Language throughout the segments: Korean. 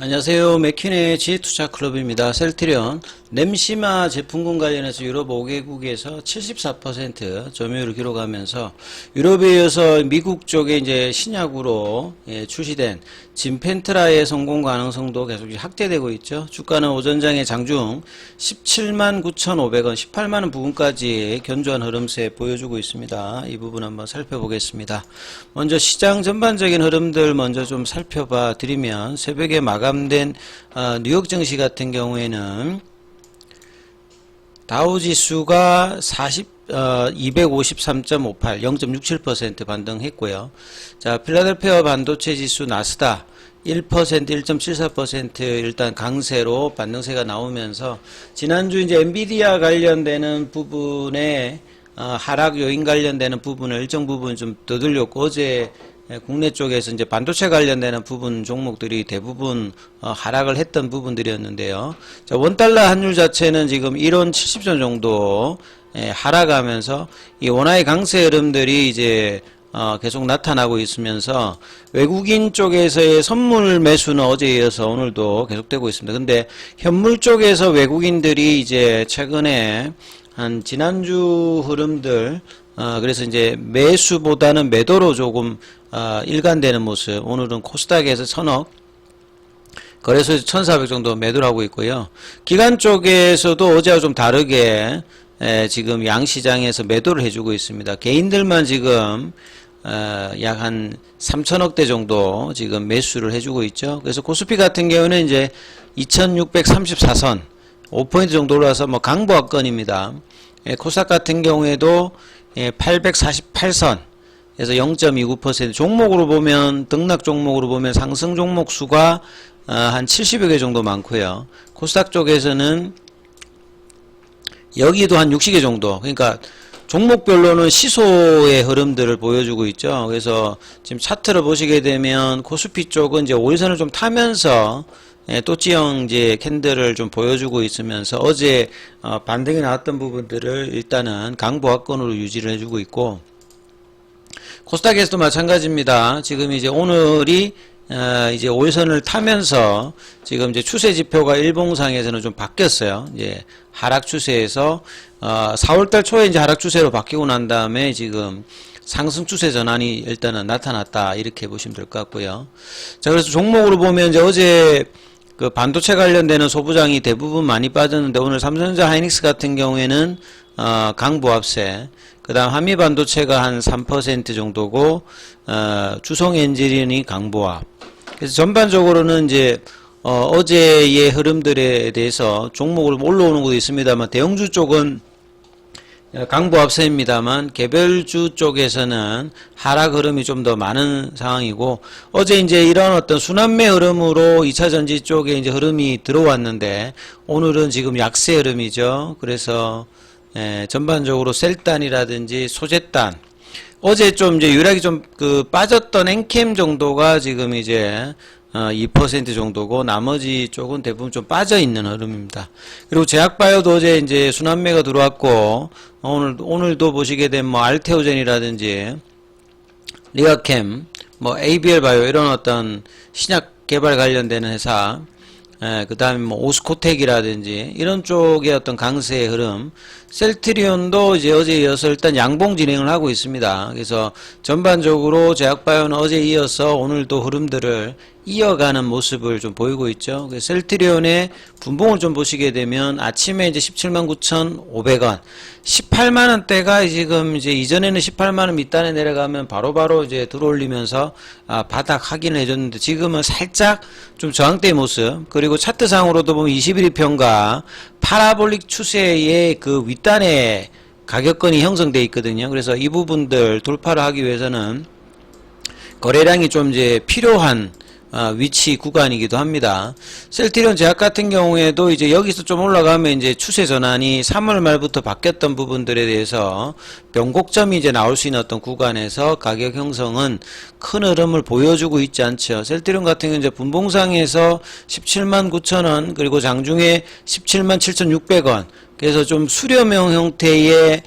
안녕하세요. 맥킨의 지투자클럽입니다. 셀트리온 램시마 제품군 관련해서 유럽 5개국에서 74% 점유율을 기록하면서 유럽에 이어서 미국 쪽에 이제 신약으로 출시된 진펜트라의 성공 가능성도 계속 확대되고 있죠. 주가는 오전장에 장중 17만 9,500원, 18만 원 부근까지 견조한 흐름세 보여주고 있습니다. 이 부분 한번 살펴보겠습니다. 먼저 시장 전반적인 흐름들 먼저 좀 살펴봐 드리면 새벽에 마감된 뉴욕 증시 같은 경우에는 다우지수가 253.58, 0.67% 반등했고요. 자, 필라델피아 반도체 지수 나스닥 1%, 1.74% 일단 강세로 반등세가 나오면서 지난주 이제 엔비디아 관련되는 부분에 하락 요인 관련되는 부분을 일정 부분 좀 떠들렸고 어제 국내 쪽에서 이제 반도체 관련되는 부분 종목들이 대부분 하락을 했던 부분들이었는데요. 자, 원달러 환율 자체는 지금 1원 70전 정도 하락하면서 이 원화의 강세 흐름들이 이제 계속 나타나고 있으면서 외국인 쪽에서의 선물 매수는 어제에 이어서 오늘도 계속되고 있습니다. 근데 현물 쪽에서 외국인들이 이제 최근에 한 지난주 흐름들 그래서 이제 매수보다는 매도로 조금 일관되는 모습. 오늘은 코스닥에서 1000억, 거래소에서 1400 정도 매도를 하고 있고요. 기관 쪽에서도 어제와 좀 다르게 지금 양시장에서 매도를 해주고 있습니다. 개인들만 지금 약 한 3000억대 정도 지금 매수를 해주고 있죠. 그래서 코스피 같은 경우는 이제 2634선 5포인트 정도 올라서 뭐 강보합권입니다. 코스닥 같은 경우에도 848선 그래서 0.29% 종목으로 보면 등락 종목으로 보면 상승 종목 수가 한 70여 개 정도 많고요. 코스닥 쪽에서는 여기도 한 60개 정도. 그러니까 종목별로는 시소의 흐름들을 보여주고 있죠. 그래서 지금 차트를 보시게 되면 코스피 쪽은 이제 5일선을 좀 타면서 또찌형 이제 캔들을 좀 보여주고 있으면서 어제 반등이 나왔던 부분들을 일단은 강보합권으로 유지를 해주고 있고 코스닥에서도 마찬가지입니다. 지금 이제 오늘이 이제 5일선을 타면서 지금 이제 추세 지표가 일봉상에서는 좀 바뀌었어요. 이제 하락 추세에서 4월달 초에 이제 하락 추세로 바뀌고 난 다음에 지금 상승 추세 전환이 일단은 나타났다 이렇게 보시면 될 것 같고요. 자, 그래서 종목으로 보면 이제 어제 그 반도체 관련되는 소부장이 대부분 많이 빠졌는데 오늘 삼성전자 하이닉스 같은 경우에는 강보합세, 그 다음 한미반도체가 한 3% 정도고 주성엔지니어링이 강보합. 그래서 전반적으로는 이제 어제의 흐름들에 대해서 종목으로 올라오는 것도 있습니다만 대형주 쪽은 강보합세입니다만 개별주 쪽에서는 하락 흐름이 좀 더 많은 상황이고 어제 이제 이런 어떤 순환매 흐름으로 2차전지 쪽에 이제 흐름이 들어왔는데 오늘은 지금 약세 흐름이죠. 그래서 전반적으로 셀단이라든지 소재단 어제 좀 이제 유일하게 좀 그 빠졌던 엔캠 정도가 지금 이제 2% 정도고 나머지 쪽은 대부분 좀 빠져 있는 흐름입니다. 그리고 제약바이오도 어제 이제 순환매가 들어왔고 오늘도 보시게 되면 뭐 알테오젠이라든지 리아캠, 뭐 ABL 바이오 이런 어떤 신약 개발 관련되는 회사, 그 다음에 뭐 오스코텍이라든지 이런 쪽의 어떤 강세의 흐름, 셀트리온도 이제 어제 이어서 일단 양봉 진행을 하고 있습니다. 그래서 전반적으로 제약바이오는 어제 이어서 오늘도 흐름들을 이어가는 모습을 좀 보이고 있죠. 셀트리온의 분봉을 좀 보시게 되면 아침에 이제 179,500원, 18만원대가 지금 이제 이전에는 18만원 밑단에 내려가면 바로바로 이제 들어올리면서 바닥 확인을 해줬는데 지금은 살짝 좀 저항대의 모습, 그리고 차트상으로도 보면 21일평가 파라볼릭 추세의 그 윗단에 가격권이 형성되어 있거든요. 그래서 이 부분들 돌파를 하기 위해서는 거래량이 좀 이제 필요한 위치 구간이기도 합니다. 셀트리온 제약 같은 경우에도 이제 여기서 좀 올라가면 이제 추세 전환이 3월 말부터 바뀌었던 부분들에 대해서 변곡점이 이제 나올 수 있는 어떤 구간에서 가격 형성은 큰 흐름을 보여주고 있지 않죠. 셀트리온 같은 경우는 이제 분봉상에서 17만 9천원 그리고 장중에 17만 7,600원 그래서 좀 수렴형 형태의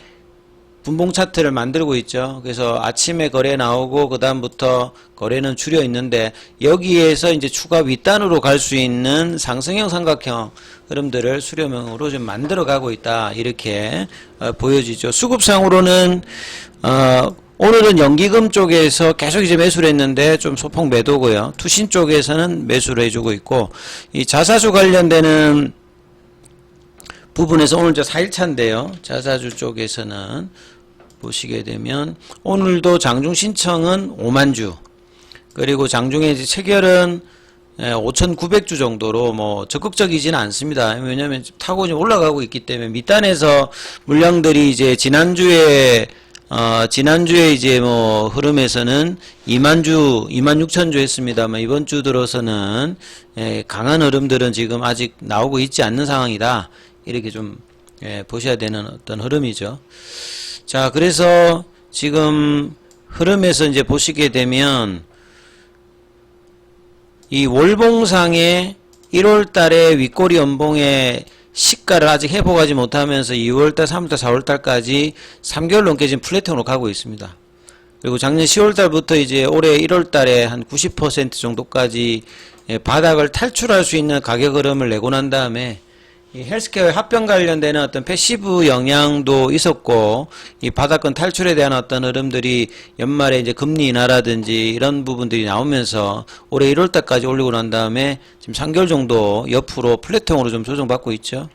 분봉 차트를 만들고 있죠. 그래서 아침에 거래 나오고 그 다음부터 거래는 줄여 있는데 여기에서 이제 추가 윗단으로 갈 수 있는 상승형 삼각형 흐름들을 수렴형으로 좀 만들어 가고 있다. 이렇게 보여지죠. 수급상으로는 오늘은 연기금 쪽에서 계속 이제 매수를 했는데 좀 소폭 매도고요. 투신 쪽에서는 매수를 해주고 있고, 이 자사주 관련되는 부분에서 오늘 저 4일차인데요. 자사주 쪽에서는 보시게 되면 오늘도 장중 신청은 5만주, 그리고 장중에 이제 체결은 5,900주 정도로 뭐 적극적이지는 않습니다. 왜냐하면 타고 이제 올라가고 있기 때문에 밑단에서 물량들이 이제 지난주에 이제 뭐 흐름에서는 2만주, 26,000주 했습니다만 이번 주 들어서는 강한 흐름들은 지금 아직 나오고 있지 않는 상황이다. 이렇게 좀 보셔야 되는 어떤 흐름이죠. 자, 그래서 지금 흐름에서 이제 보시게 되면 이 월봉상의 1월 달에 윗꼬리 연봉의 시가를 아직 회복하지 못하면서 2월달, 3월달, 4월달까지 3개월 넘게 지금 플랫형으로 가고 있습니다. 그리고 작년 10월달부터 이제 올해 1월달에 한 90% 정도까지 바닥을 탈출할 수 있는 가격 흐름을 내고 난 다음에 이 헬스케어 합병 관련되는 어떤 패시브 영향도 있었고, 이 바닥권 탈출에 대한 어떤 흐름들이 연말에 이제 금리 인하라든지 이런 부분들이 나오면서 올해 1월달까지 올리고 난 다음에 지금 3개월 정도 옆으로 플랫형으로 좀 조정받고 있죠.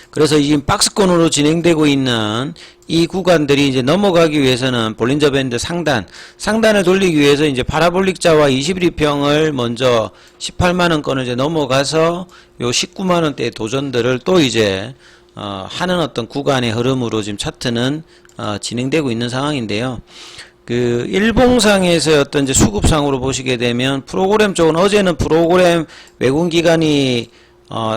그래서 지금 박스권으로 진행되고 있는 이 구간들이 이제 넘어가기 위해서는 볼린저 밴드 상단을 돌리기 위해서 이제 파라볼릭자와 21평을 먼저 18만원권을 이제 넘어가서 요 19만원대의 도전들을 또 이제 하는 어떤 구간의 흐름으로 지금 차트는 진행되고 있는 상황인데요. 그 일봉상에서 어떤 이제 수급상으로 보시게 되면 프로그램 쪽은 어제는 프로그램 외국 기관이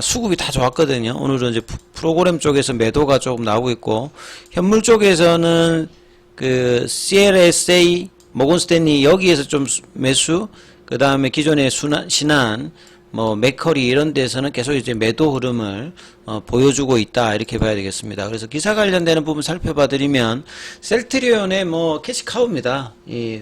수급이 다 좋았거든요. 오늘은 이제 프로그램 쪽에서 매도가 조금 나오고 있고, 현물 쪽에서는 그 CLSA, 모건스탠리 여기에서 좀 매수, 그 다음에 기존의 신한, 뭐 맥커리 이런 데서는 계속 이제 매도 흐름을 보여주고 있다, 이렇게 봐야 되겠습니다. 그래서 기사 관련되는 부분 살펴봐드리면 셀트리온의 뭐 캐시카우입니다. 이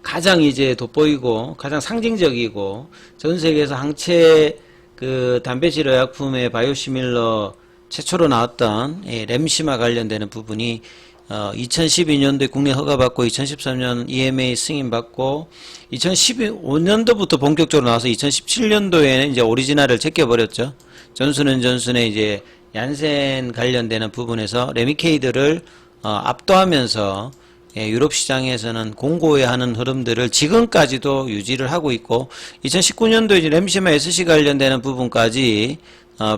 가장 이제 돋보이고 가장 상징적이고 전 세계에서 항체 그 단백질 의약품의 바이오시밀러 최초로 나왔던 램시마 관련되는 부분이 2012년도에 국내 허가받고 2013년 EMA 승인받고 2015년도부터 본격적으로 나와서 2017년도에는 이제 오리지널을 제껴버렸죠. 존슨앤존슨의 이제 얀센 관련되는 부분에서 레미케이드를 압도하면서 유럽 시장에서는 공고해야 하는 흐름들을 지금까지도 유지를 하고 있고, 2019년도에 이제 램시마 SC 관련되는 부분까지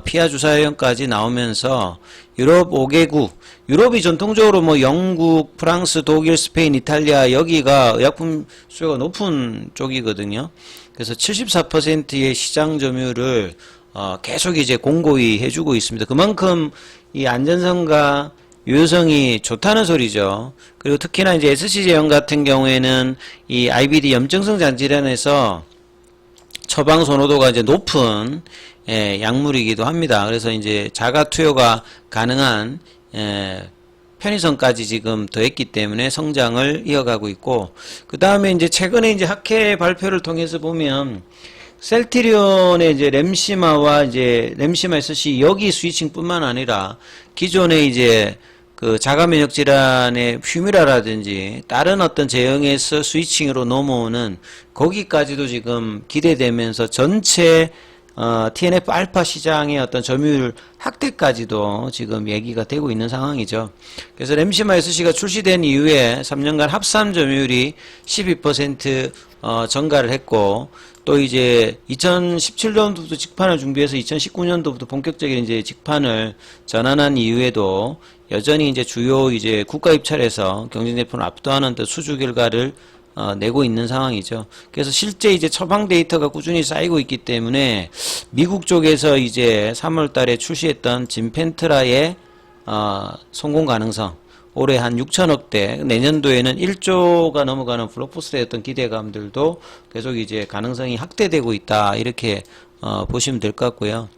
피하 주사형까지 나오면서 유럽 5개국, 유럽이 전통적으로 뭐 영국, 프랑스, 독일, 스페인, 이탈리아 여기가 의약품 수요가 높은 쪽이거든요. 그래서 74%의 시장 점유율을 계속 이제 공고히 해주고 있습니다. 그만큼 이 안전성과 유효성이 좋다는 소리죠. 그리고 특히나 이제 SC 제형 같은 경우에는 이 IBD 염증성 장질환에서 처방 선호도가 이제 높은 약물이기도 합니다. 그래서 이제 자가 투여가 가능한 편의성까지 지금 더했기 때문에 성장을 이어가고 있고, 그 다음에 이제 최근에 이제 학회 발표를 통해서 보면 셀트리온의 이제 램시마와 이제 램시마 SC 여기 스위칭뿐만 아니라 기존의 이제 그 자가 면역 질환의 휴미라라든지 다른 어떤 제형에서 스위칭으로 넘어오는 거기까지도 지금 기대되면서 전체 TNF 알파 시장의 어떤 점유율 확대까지도 지금 얘기가 되고 있는 상황이죠. 그래서 램시마 SC가 출시된 이후에 3년간 합산 점유율이 12% 증가를 했고, 또 이제 2017년도부터 직판을 준비해서 2019년도부터 본격적인 이제 직판을 전환한 이후에도 여전히 이제 주요 이제 국가 입찰에서 경쟁 제품을 압도하는 수주 결과를 내고 있는 상황이죠. 그래서 실제 이제 처방 데이터가 꾸준히 쌓이고 있기 때문에 미국 쪽에서 이제 3월 달에 출시했던 진펜트라의 성공 가능성, 올해 한 6천억대, 내년도에는 1조가 넘어가는 블록버스터의 어떤 기대감들도 계속 이제 가능성이 확대되고 있다, 이렇게 보시면 될 것 같고요.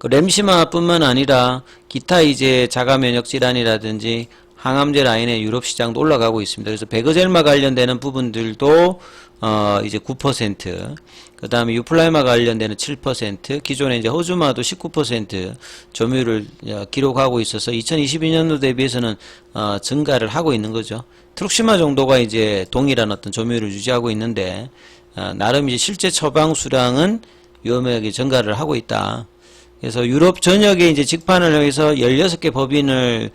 그 램시마뿐만 아니라 기타 이제 자가 면역 질환이라든지 항암제 라인의 유럽 시장도 올라가고 있습니다. 그래서 베그젤마 관련되는 부분들도 이제 9%, 그 다음에 유플라이마 관련되는 7%, 기존에 이제 호주마도 19% 점유율을 기록하고 있어서 2022년도 대비해서는 증가를 하고 있는 거죠. 트룩시마 정도가 이제 동일한 어떤 점유율을 유지하고 있는데 나름 이제 실제 처방 수량은 위험하게 증가를 하고 있다. 그래서 유럽 전역에 이제 직판을 해서 16개 법인을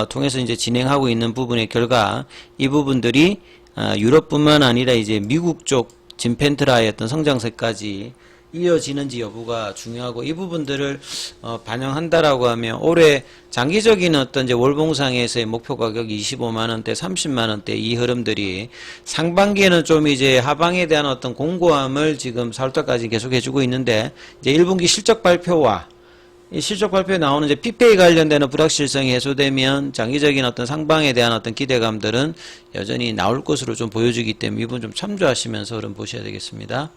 통해서 이제 진행하고 있는 부분의 결과 이 부분들이 유럽뿐만 아니라 이제 미국 쪽 진펜트라의 어떤 성장세까지 이어지는지 여부가 중요하고 이 부분들을 반영한다라고 하면 올해 장기적인 어떤 이제 월봉상에서의 목표 가격이 25만원대, 30만원대 이 흐름들이 상반기에는 좀 이제 하방에 대한 어떤 공고함을 지금 4월달까지 계속 해주고 있는데 이제 1분기 실적 발표와 이 실적 발표에 나오는 이제 PPA 관련되는 불확실성이 해소되면 장기적인 어떤 상방에 대한 어떤 기대감들은 여전히 나올 것으로 좀 보여지기 때문에 이 부분 좀 참조하시면서 흐름 보셔야 되겠습니다.